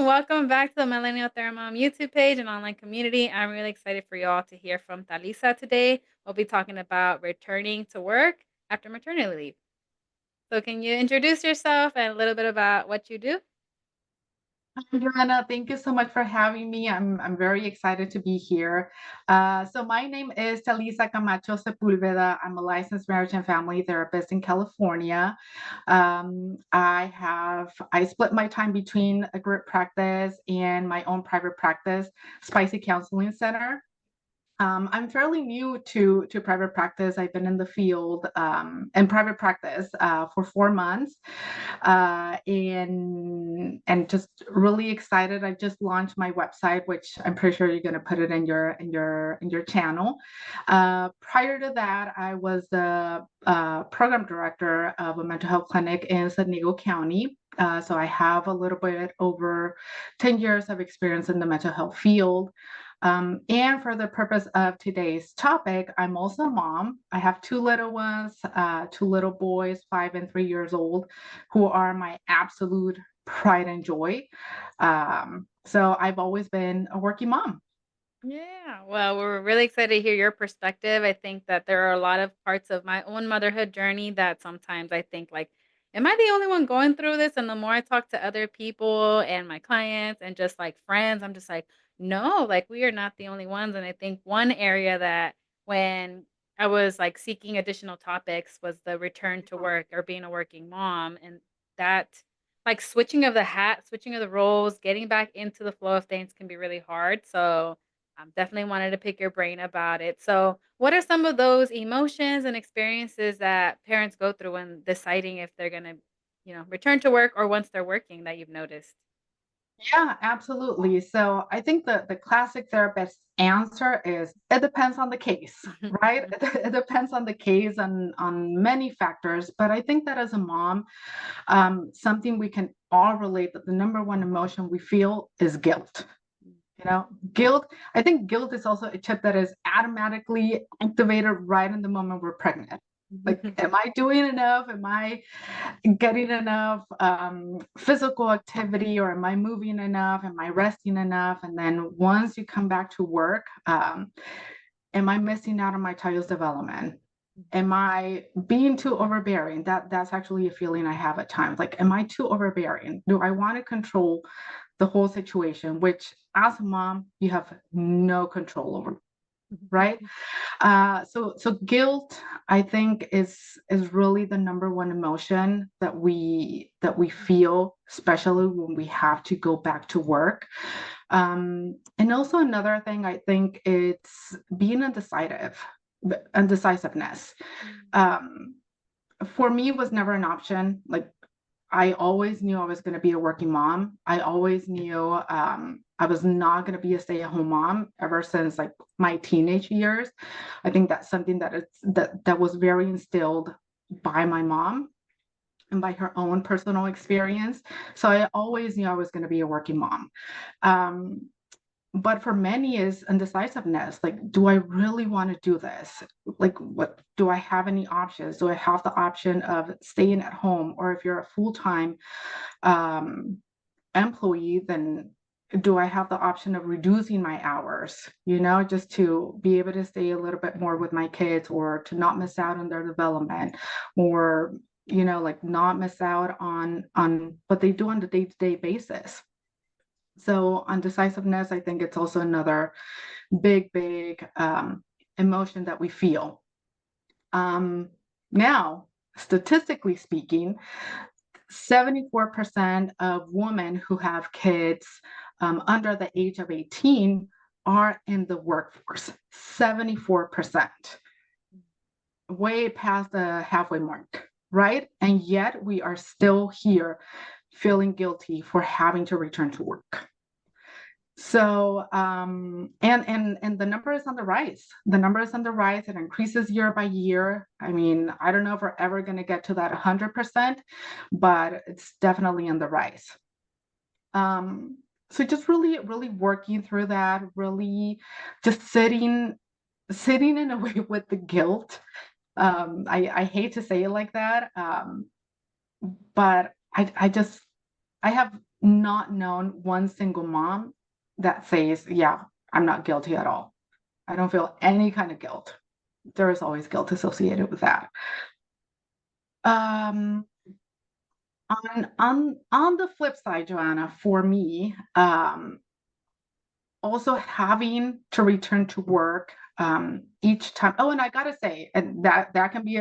Welcome back to the Millennial Thermom YouTube page and online community. I'm really excited for y'all to hear from Talissa today. We'll be talking about returning to work after maternity leave. So, can you introduce yourself and a little bit about what you do? Hi, Joanna, thank you so much for having me. I'm very excited to be here. So my name is Talissa Camacho Sepulveda. I'm a licensed marriage and family therapist in California. I split my time between a group practice and my own private practice, Spicy Counseling Center. I'm fairly new to private practice. I've been in the field in private practice for 4 months, and just really excited. I just launched my website, which I'm pretty sure you're going to put it in your channel. Prior to that, I was the program director of a mental health clinic in San Diego County. So I have a little bit over 10 years of experience in the mental health field. And for the purpose of today's topic, I'm also a mom. I have two little ones, two little boys, 5 and 3 years old, who are my absolute pride and joy. So I've always been a working mom. Yeah, well, we're really excited to hear your perspective. I think that there are a lot of parts of my own motherhood journey that sometimes I think, like, am I the only one going through this? And the more I talk to other people and my clients and just like friends, I'm just like, no, like, we are not the only ones. And I think one area that when I was like seeking additional topics was the return to work or being a working mom. And that, like, switching of the hat, switching of the roles, getting back into the flow of things can be really hard. So, definitely wanted to pick your brain about it. So, what are some of those emotions and experiences that parents go through when deciding if they're gonna, return to work or once they're working that you've noticed? Yeah, absolutely. So I think the classic therapist answer is it depends on the case, right? Mhm. It depends on the case on many factors. But I think that as a mom, something we can all relate that the number one emotion we feel is guilt. Guilt. I think guilt is also a chip that is automatically activated right in the moment we're pregnant. Like, am I doing enough? Am I getting enough physical activity, or am I moving enough? Am I resting enough? And then once you come back to work, am I missing out on my child's development? Am I being too overbearing? That's actually a feeling I have at times. Like, am I too overbearing? Do I want to control the whole situation? Which, as a mom, you have no control over, right? So guilt, I think, is really the number one emotion that we feel, especially when we have to go back to work. And also another thing, I think it's being indecisiveness. Um, for me, was never an option. Like, I always knew I was going to be a working mom. I always knew I was not going to be a stay-at-home mom ever since like my teenage years. I think that's something that was very instilled by my mom and by her own personal experience. So I always knew I was going to be a working mom. Um, but for many is indecisiveness. Like, do I really want to do this? Like, what do I have any options? Do I have the option of staying at home? Or if you're a full-time um, employee, then do I have the option of reducing my hours, just to be able to stay a little bit more with my kids, or to not miss out on their development, or like not miss out on what they do on the day-to-day basis. So undecisiveness, I think it's also another big emotion that we feel. Now, statistically speaking, 74% of women who have kids under the age of 18 are in the workforce. 74%, way past the halfway mark, right? And yet we are still here feeling guilty for having to return to work. So, and the number is on the rise. The number is on the rise. It increases year by year. I mean, I don't know if we're ever going to get to that 100%, but it's definitely on the rise. So just really working through that, really just sitting in a way with the guilt. I hate to say it like that, but I have not known one single mom that says, yeah, I'm not guilty at all. I don't feel any kind of guilt. There is always guilt associated with that. Um, on the flip side, Joanna, for me, also having to return to work each time. Oh, and I gotta say, and that can be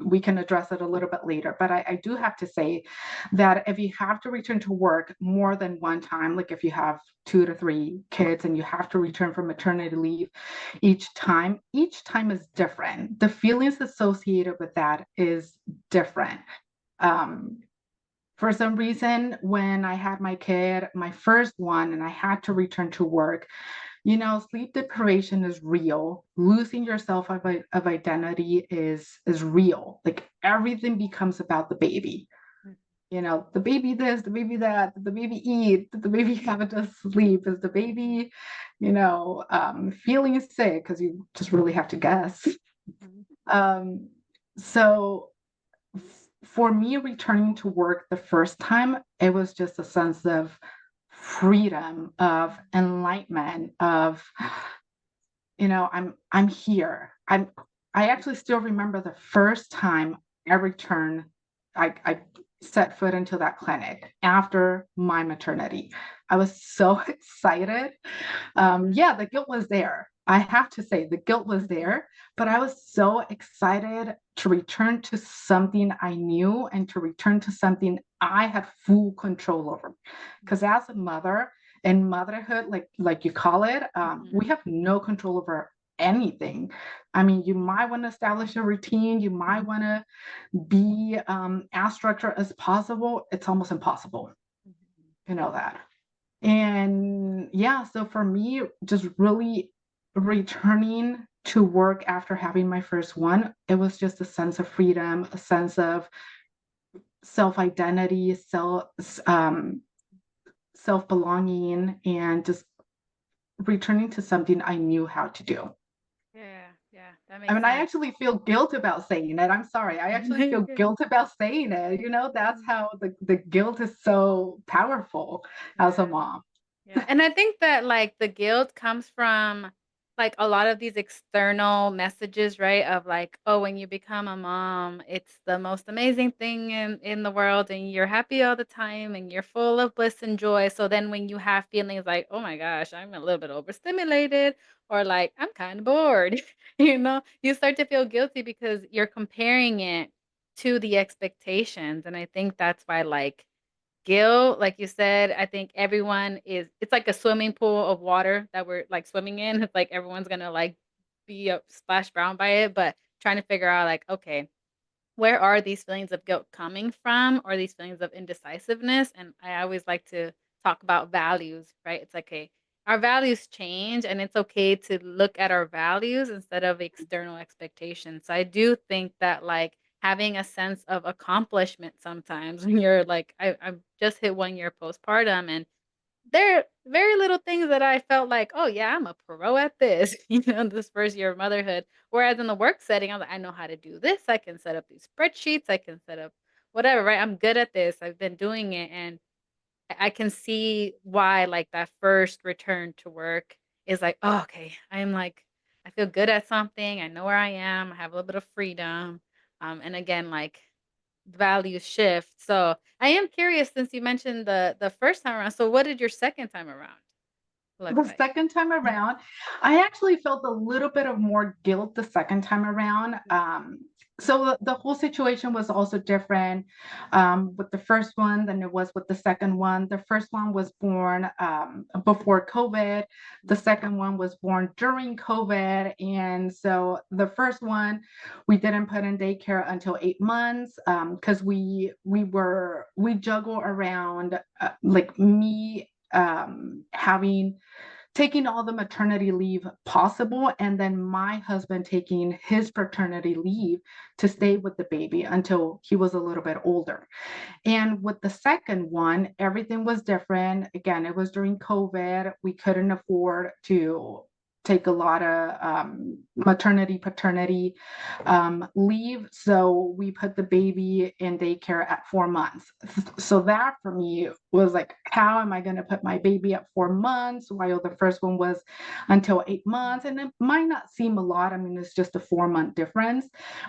we can address it a little bit later. But I do have to say that if you have to return to work more than one time, like if you have 2 to 3 kids and you have to return from maternity leave each time is different. The feelings associated with that is different. Um, for some reason, when I had my kid, my first one, and I had to return to work, sleep deprivation is real. Losing yourself of identity is real. Like everything becomes about the baby. The baby this, the baby that, did the baby eat, did the baby have enough sleep? Is the baby, feeling sick? Because you just really have to guess. Mhm. Um, so for me, returning to work the first time, it was just a sense of freedom, of enlightenment, of I'm here. I actually still remember the first time I returned. I set foot into that clinic after my maternity. I was so excited. Yeah, the guilt was there. I have to say, the guilt was there, but I was so excited to return to something I knew and to return to something I had full control over. Because as a mother, in motherhood, like you call it, we Mhm. have no control over anything. I mean, you might want to establish a routine, you might want to be as structured as possible. It's almost impossible, Mhm. that. And yeah, so for me, just really returning to work after having my first one, it was just a sense of freedom, a sense of self-identity, self-belonging, and just returning to something I knew how to do. Yeah, yeah, that I makes mean, I sense. actually feel guilt about saying it. I'm sorry. I actually You're feel good. guilt about saying it. That's Mhm. how the guilt is so powerful as a Yeah. mom. Yeah, and I think that, like, the guilt comes from, like, a lot of these external messages, right? Of like, "Oh, when you become a mom, it's the most amazing thing in the world, and you're happy all the time, and you're full of bliss and joy." So then when you have feelings like, "Oh my gosh, I'm a little bit overstimulated," or like, "I'm kinda bored," you start to feel guilty because you're comparing it to the expectations, and I think that's why, like, guilt, like you said, I think everyone it's like a swimming pool of water that we're, like, swimming in. It's like everyone's gonna, like, be, splashed drowned by it, but trying to figure out, like, okay, where are these feelings of guilt coming from or these feelings of indecisiveness? And I always like to talk about values, right? It's like, okay, our values change and it's okay to look at our values instead of external expectations. So I do think that like having a sense of accomplishment sometimes when you're like, I just hit 1 year postpartum and there are very little things that I felt like, "Oh, yeah, I'm a pro at this," this first year of motherhood. Whereas in the work setting, I'm like, "I know how to do this. I can set up these spreadsheets. I can set up whatever, right? I'm good at this. I've been doing it." And I can see why, like, that first return to work is like, "Oh, okay. I'm like I feel good at something. I know where I am. I have a little bit of freedom." And again, like, values shift. So, I am curious since you mentioned the first time around. So, what did your second time around look The like? second time around, I actually felt a little bit of more guilt the second time around. So the whole situation was also different with the first one than it was with the second one. The first one was born before COVID. The second one was born during COVID. And so the first one, we didn't put in daycare until 8 months because we juggle around like me having taking all the maternity leave possible and then my husband taking his paternity leave to stay with the baby until he was a little bit older. And with the second one, everything was different. Again, it was during COVID. We couldn't afford to take a lot of maternity, paternity leave. So we put the baby in daycare at 4 months. So that for me was like, how am I going to put my baby at 4 months while the first one was until 8 months? And it might not seem a lot. I mean, it's just a 4 month difference.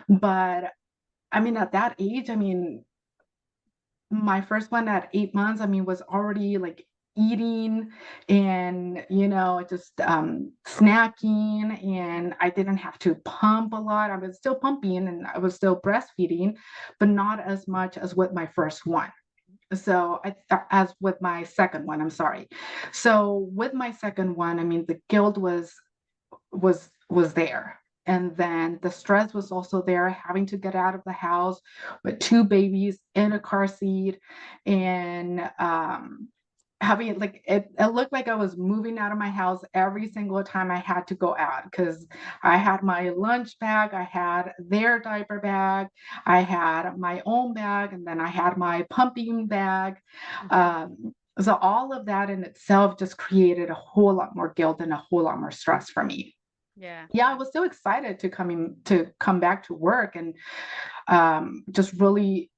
But I mean, at that age, I mean, my first one at 8 months, I mean, was already like eating and, just snacking. And I didn't have to pump a lot. I was still pumping and I was still breastfeeding, but not as much as with my first one. So as with my second one, I'm sorry. So with my second one, I mean, the guilt was there. And then the stress was also there, having to get out of the house with two babies in a car seat, and having like it looked like I was moving out of my house every single time I had to go out, because I had my lunch bag, I had their diaper bag, I had my own bag, and then I had my pumping bag. Mhm. So all of that in itself just created a whole lot more guilt and a whole lot more stress for me. Yeah. Yeah, I was so excited to come back to work and just really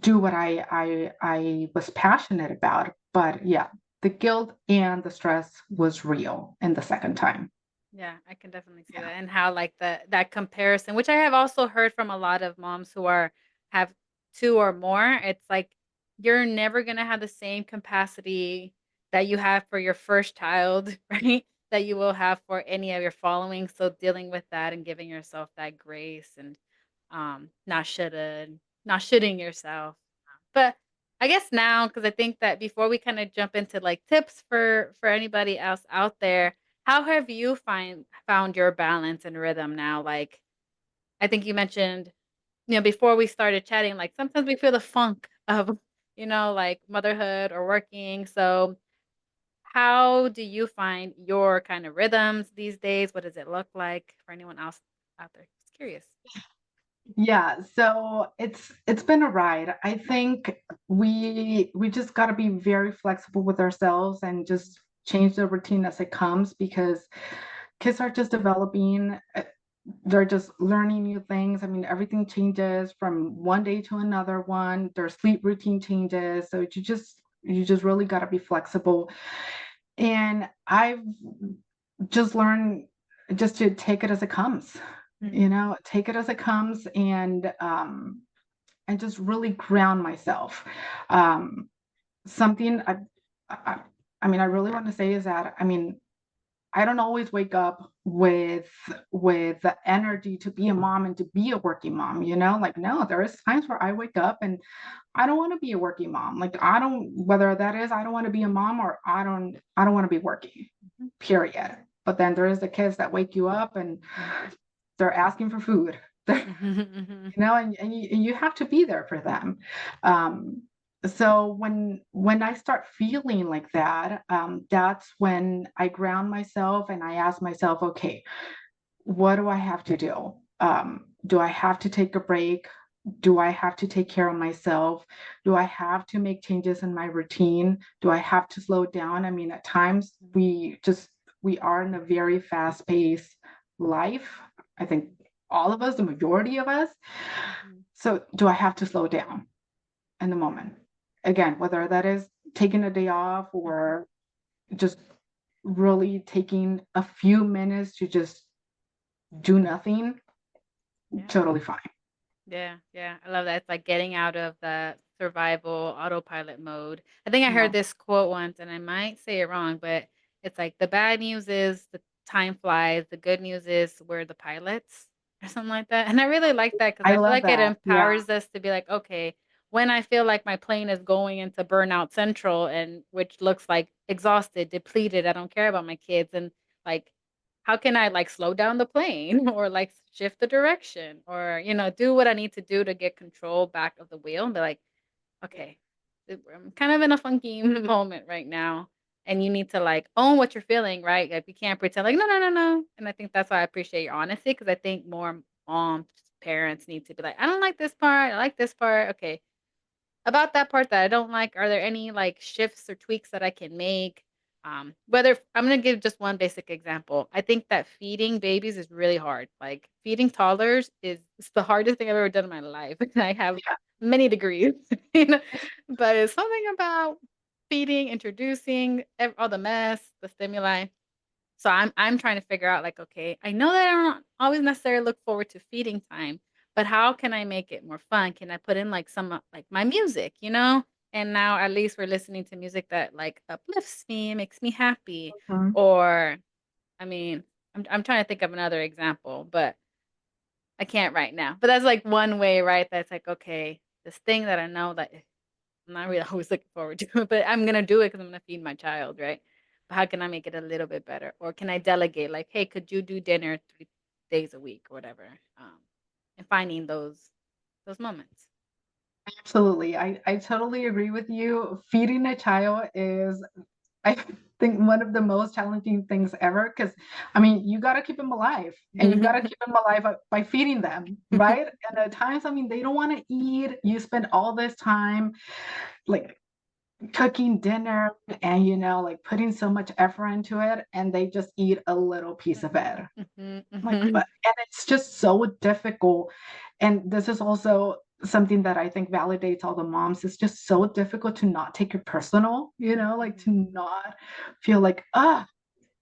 do what I was passionate about. But yeah, the guilt and the stress was real in the second time. Yeah, I can definitely see Yeah. that, and how like that comparison, which I have also heard from a lot of moms who are have 2 or more. It's like you're never gonna have the same capacity that you have for your first child, right? That you will have for any of your following. So dealing with that and giving yourself that grace and not shoulding yourself. But I guess now, because I think that before we kind of jump into like tips for anybody else out there, how have you found your balance and rhythm now? Like, I think you mentioned, before we started chatting, like sometimes we feel the funk of, like motherhood or working. So, how do you find your kind of rhythms these days? What does it look like for anyone else out there? Just curious. Yeah, so it's been a ride. I think we just got to be very flexible with ourselves and just change the routine as it comes, because kids are just developing. They're just learning new things. I mean, everything changes from one day to another one. Their sleep routine changes. So you just really got to be flexible. And I've just learned just to take it as it comes, Mhm. take it as it comes, and just really ground myself. Um, something I, I mean, I really want to say is that, I mean, I don't always wake up with the energy to be a mom and to be a working mom, like, no, there is times where I wake up and I don't want to be a working mom. Like, I don't, whether that is I don't want to be a mom, or I don't want to be working, Mhm. period. But then there is the kids that wake you up and they're asking for food. Mhm. And you have to be there for them. um, so when I start feeling like that, that's when I ground myself and I ask myself, okay, what do I have to do? Do I have to take a break? Do I have to take care of myself? Do I have to make changes in my routine? Do I have to slow down? I mean, at times we are in a very fast paced life. I think all of us, the majority of us. Mhm. So do I have to slow down in the moment? Again, whether that is taking a day off Mhm. or just really taking a few minutes to just do nothing, Yeah. totally fine. Yeah, yeah, I love that. It's like getting out of the survival autopilot mode. I think I heard Yeah, this quote once, and I might say it wrong, but it's like the bad news is the time flies. The good news is we're the pilots or something like that. And I really like that because I I feel love like it that. Yeah, empowers us to be like, okay, when I feel like my plane is going into burnout central and which looks like exhausted, depleted, I don't care about my kids and like how can I like slow down the plane or like shift the direction or, do what I need to do to get control back of the wheel and be like, okay, I'm kind of in a funky moment right now. And you need to like own what you're feeling, right? Like you can't pretend like, no, no, no, no. And I think that's why I appreciate your honesty because I think more moms, parents need to be like, I don't like this part. I like this part. Okay. About that part that I don't like, are there any like shifts or tweaks that I can make? Whether I'm gonna give just one basic example. I think that feeding babies is really hard. Like feeding toddlers is it's the hardest thing I've ever done in my life. And I have Yeah. many degrees, you know, but it's something about feeding, introducing all the mess, the stimuli. So I'm trying to figure out like, okay, I know that I don't always necessarily look forward to feeding time, but how can I make it more fun? Can I put in like some like my music, you know? And now at least we're listening to music that like uplifts me, makes me happy. Mhm. Or I mean, I'm trying to think of another example, but I can't right now. But that's like one way, right? That's like, okay, this thing that I know that I'm not really always looking forward to it, but I'm gonna do it because I'm gonna feed my child, right? But how can I make it a little bit better? Or can I delegate? Like, hey, could you do dinner 3 days a week or whatever? And finding those moments. Absolutely. I totally agree with you. Feeding a child is, I think, one of the most challenging things ever because, I mean, you got to keep them alive and you got to keep them alive by feeding them, right? And at times, I mean, they don't want to eat. You spend all this time like cooking dinner and, like putting so much effort into it, and they just eat a little piece of it. Mhm, Like, mhm. and it's just so difficult. And this is also something that I think validates all the moms. It's just so difficult to not take it personal, like to Mhm. not feel like,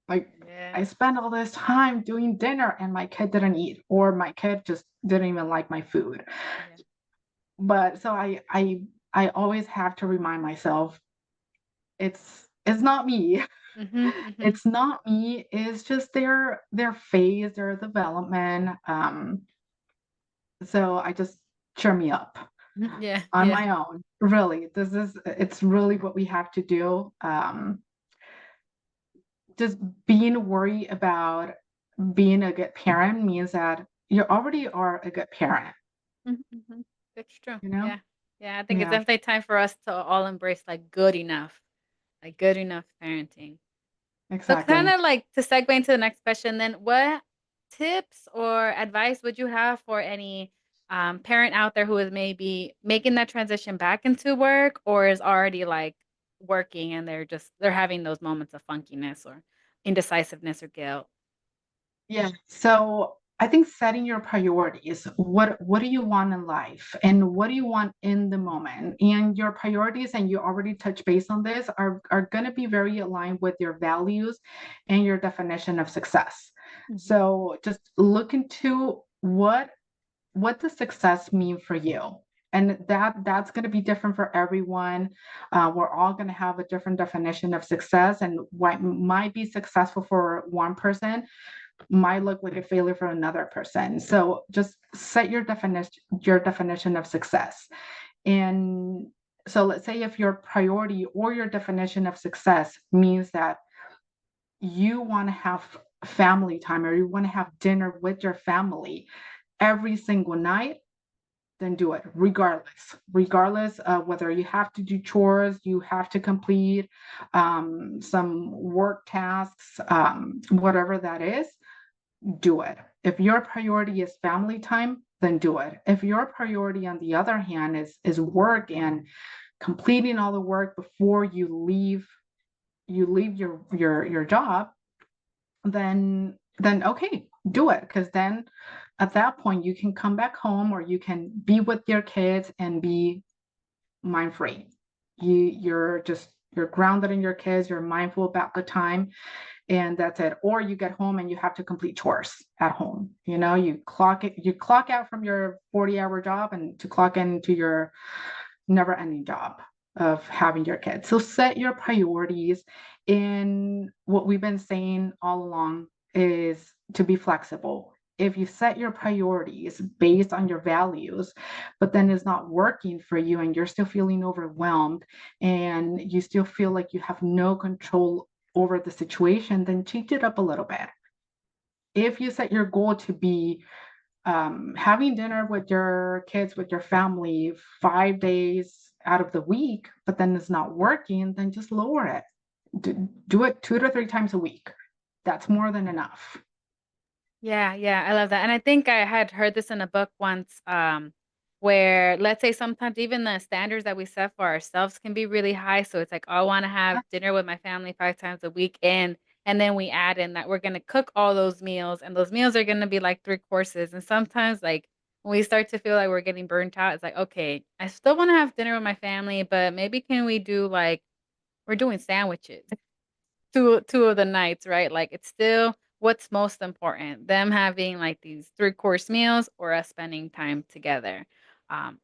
like I Yeah, spent all this time doing dinner and my kid didn't eat, or my kid just didn't even like my food. yeah. But so I always have to remind myself it's not me. Mhm, mhm. It's not me. It's just their phase, their development. So I just cheer me up Yeah, on yeah. my own. Really, it's really what we have to do. Just being worried about being a good parent means that you already are a good parent, Mhm, mhm. That's true. you know? Yeah. Yeah, I think it's Yeah, definitely time for us to all embrace like good enough parenting. So exactly. kinda like to segue into the next question then, what tips or advice would you have for any, parent out there who is maybe making that transition back into work or is already, like, working and they're having those moments of funkiness or indecisiveness or guilt? Yeah. So I think setting your priorities, what do you want in life and what do you want in the moment? And your priorities, and you already touched base on this, are gonna be very aligned with your values and your definition of success. Mhm, So just look into what does success mean for you? And that's going to be different for everyone. We're all going to have a different definition of success, and what might be successful for one person might look like a failure for another person. So just set your definition of success. And so let's say if your priority or your definition of success means that you want to have family time or you want to have dinner with your family every single night, then do it regardless of whether you have to do chores, you have to complete some work tasks, whatever that is, do it. If your priority is family time, then do it. If your priority, on the other hand, is work and completing all the work before you leave your job, then okay, do it, because then at that point you can come back home or you can be with your kids and be mind free. You're grounded in your kids, you're mindful about the time, and that's it. Or you get home and you have to complete chores at home. You clock out from your 40-hour job and to clock into your never ending job of having your kids. So set your priorities. And what we've been saying all along is to be flexible. If you set your priorities based on your values, but then it's not working for you and you're still feeling overwhelmed and you still feel like you have no control over the situation, then change it up a little bit. If you set your goal to be having dinner with your kids, with your family 5 days out of the week, but then it's not working, then just lower it. Do it 2 to 3 times a week. That's more than enough. yeah, yeah, I love that, and I think I had heard this in a book once, where let's say sometimes even the standards that we set for ourselves can be really high. So it's like, oh, I want to have dinner with my family 5 times a week. And then we add in that we're going to cook all those meals, and those meals are going to be like 3 courses. And sometimes like when we start to feel like we're getting burnt out, it's like, okay, I still want to have dinner with my family, but maybe can we do like we're doing sandwiches two of the nights, right? Like it's still what's most important, them having like these 3 course meals or us spending time together.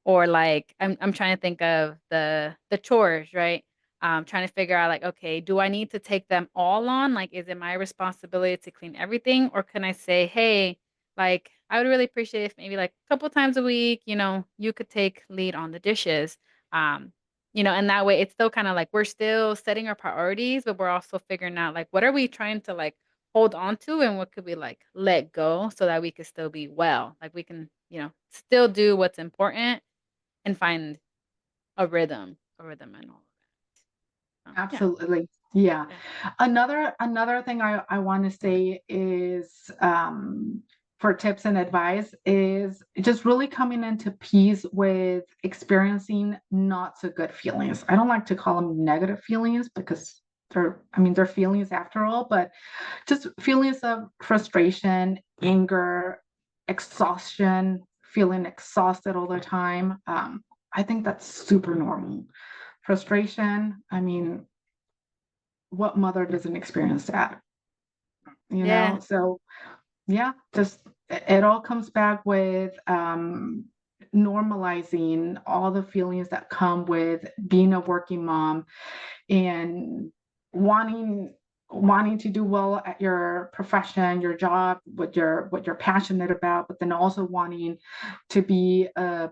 Or like I'm trying to think of the chores, right? Trying to figure out like, okay, do I need to take them all on? Like, is it my responsibility to clean everything? Or can I say, hey, like I would really appreciate if maybe like a couple times a week, you could take lead on the dishes. Um, and that way it's still kind of like we're still setting our priorities, but we're also figuring out like what are we trying to like hold on to and what could we like let go so that we could still be well. Like we can, still do what's important and find a rhythm and all of that. Yeah. Absolutely. Yeah. Yeah. Another thing I want to say is for tips and advice is just really coming into peace with experiencing not so good feelings. I don't like to call them negative feelings because they're feelings after all, but just feelings of frustration, anger, exhaustion, feeling exhausted all the time. I think that's super normal. Frustration, I mean, what mother doesn't experience that, you Yeah. know? So, yeah, just it all comes back with normalizing all the feelings that come with being a working mom and wanting wanting to do well at your profession, your job, what you're passionate about, but then also wanting to be a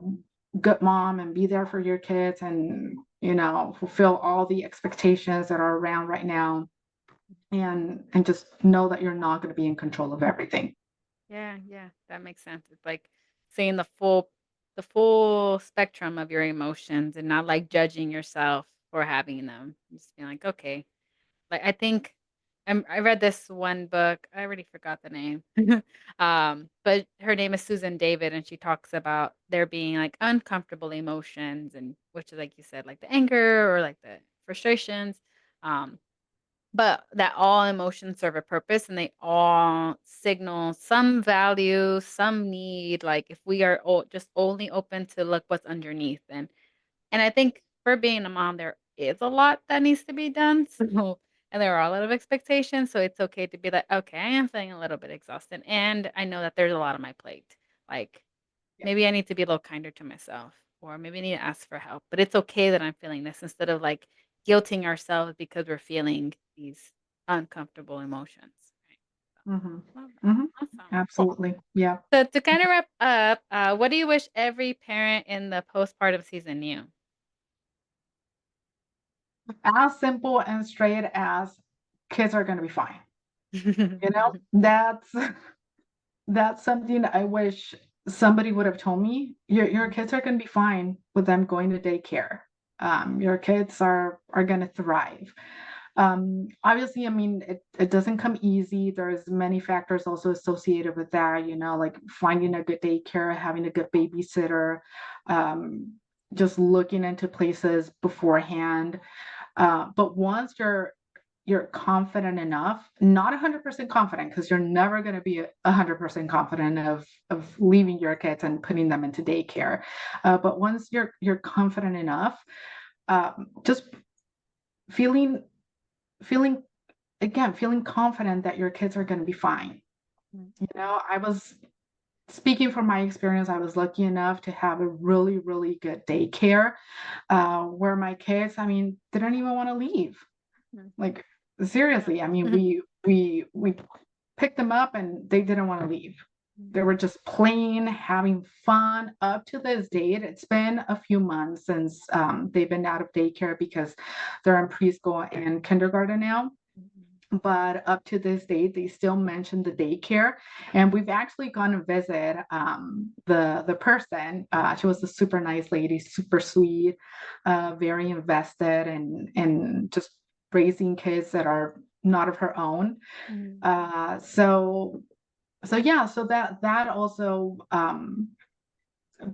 good mom and be there for your kids and fulfill all the expectations that are around right now and just know that you're not going to be in control of everything. Yeah, yeah, that makes sense. It's like seeing the full spectrum of your emotions and not like judging yourself for having them. Just being like, okay, like I think I read this one book. I already forgot the name. But her name is Susan David, and she talks about there being like uncomfortable emotions, and which is like you said, like the anger or like the frustrations. Um, but that all emotions serve a purpose and they all signal some value, some need. Like if we are just only open to look what's underneath, and I think for being a mom, there is a lot that needs to be done. So, and there are a lot of expectations. So it's okay to be like, okay, I am feeling a little bit exhausted. And I know that there's a lot on my plate. Like Yeah. maybe I need to be a little kinder to myself, or maybe I need to ask for help. But it's okay that I'm feeling this instead of like guilting ourselves because we're feeling these uncomfortable emotions. Right. Hmm. So, love Hmm. that. Awesome. Cool. Absolutely. Yeah. So to kind of wrap up, what do you wish every parent in the postpartum season knew? As simple and straight as kids are going to be fine. That's that's something I wish somebody would have told me. Your kids are going to be fine with them going to daycare. Your kids are going to thrive. Obviously, I mean, it doesn't come easy. There's many factors also associated with that, like finding a good daycare, having a good babysitter, um, just looking into places beforehand. But once you're confident enough, not 100% confident, because you're never going to be 100% confident of leaving your kids and putting them into daycare. But once you're confident enough, just feeling feeling feeling confident that your kids are going to be fine. Mm, I was speaking from my experience. I was lucky enough to have a really, really good daycare where my kids, I mean, didn't even want to leave. mm, Like seriously, I mean, mhm, we picked them up and they didn't want to leave. mhm, They were just playing, having fun up to this date. It's been a few months since they've been out of daycare because they're in preschool and kindergarten now. mhm, But up to this date, they still mention the daycare, and we've actually gone to visit the person. She was a super nice lady, super sweet, very invested, and just raising kids that are not of her own. mhm, So yeah, so that also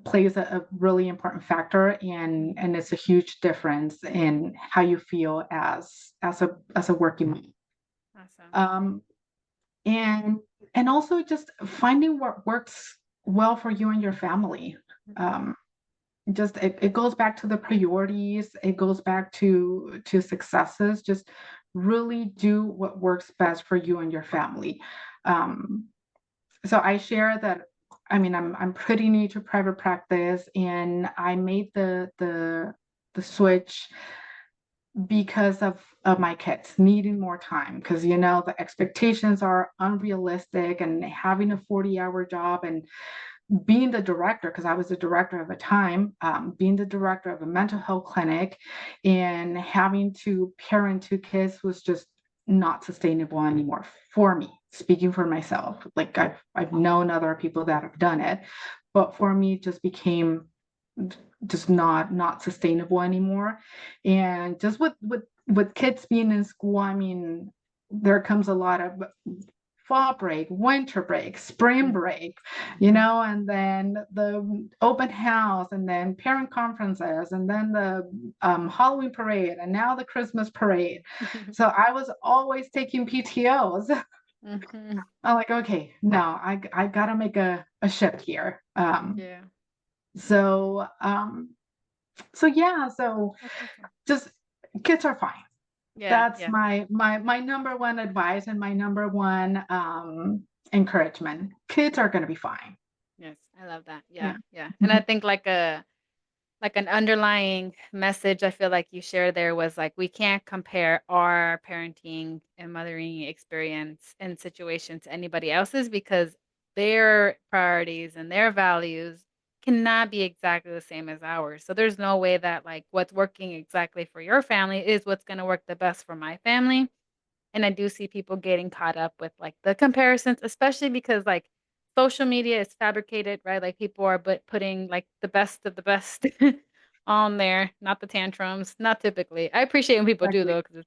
plays a really important factor, and it's a huge difference in how you feel as a working mom. Awesome. Um, and and also just finding what works well for you and your family. Mhm. Um, just it goes back to the priorities. It goes back to successes. Just really do what works best for you and your family. Um, so I share that. I mean, I'm pretty new to private practice, and I made the switch because of my kids needing more time, because the expectations are unrealistic, and having a 40-hour job, and being the director, because I was the director at the time, being the director of a mental health clinic and having to parent two kids was just not sustainable anymore for me. Speaking for myself, like I've known other people that have done it, but for me, it just became just not sustainable anymore. And just with kids being in school, I mean, there comes a lot of fall break, winter break, spring Mm. break, Mhm. and then the open house, and then parent conferences, and then the Halloween parade, and now the Christmas parade. So I was always taking PTOs. Mhm. I'm like, okay, no, I gotta make a shift here. Yeah. So um, so yeah, so That's awesome. just kids are fine. Yeah, That's yeah. my number one advice and my number one encouragement. Kids are gonna be fine. Yes, I love that. Yeah. Yeah, yeah. And I Mhm. think like an underlying message I feel like you shared there was like we can't compare our parenting and mothering experience and situation to anybody else's because their priorities and their values cannot be exactly the same as ours. So there's no way that like what's working exactly for your family is what's going to work the best for my family. And I do see people getting caught up with, like, the comparisons, especially because, like, social media is fabricated, right? Like, people are putting, like, the best of the best on there, not the tantrums, not typically. I appreciate when people do, Exactly. though, 'cause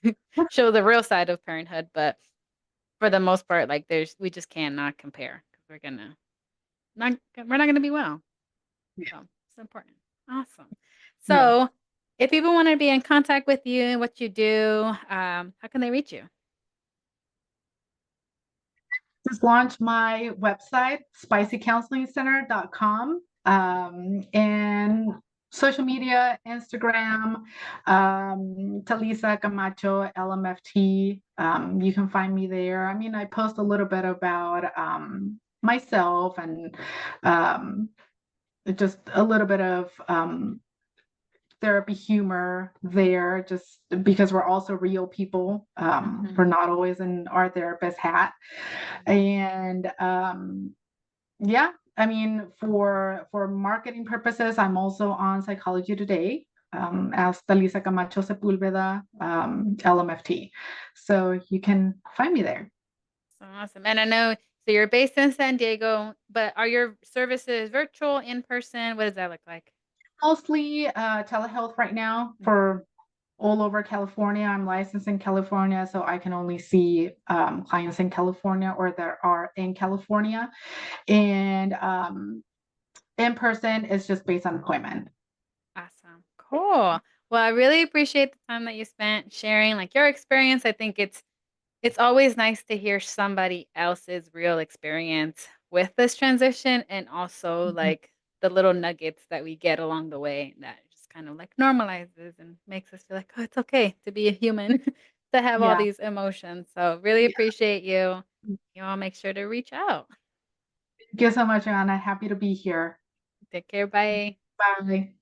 it show the real side of parenthood, but for the most part, like, we just cannot compare because we're not gonna be well. Yeah. So, it's important. Awesome. Yeah. So, if people wanna be in contact with you and what you do, how can they reach you? Just launched my website, spicycounselingcenter.com, and social media, Instagram, Talissa Camacho, LMFT. You can find me there. I mean, I post a little bit about myself, and um, just a little bit of therapy humor there, just because we're also real people. We're Mhm. not always in our therapist hat. And yeah, I mean, for marketing purposes, I'm also on Psychology Today, as Talisa Camacho Sepulveda, LMFT. So you can find me there. So awesome. And I know so you're based in San Diego, but are your services virtual, in person? What does that look like? Mostly telehealth right now Mhm. for all over California. I'm licensed in California, so I can only see clients in California or that are in California. And in person is just based on appointment. Awesome. Cool. Well, I really appreciate the time that you spent sharing like your experience. I think it's always nice to hear somebody else's real experience with this transition and also Mhm. like the little nuggets that we get along the way that just kind of like normalizes and makes us feel like, oh, it's okay to be a human, to have all Yeah. these emotions. So really Yeah. appreciate you. You all make sure to reach out. Thank you so much, Anna. Happy to be here. Take care. Bye. Bye.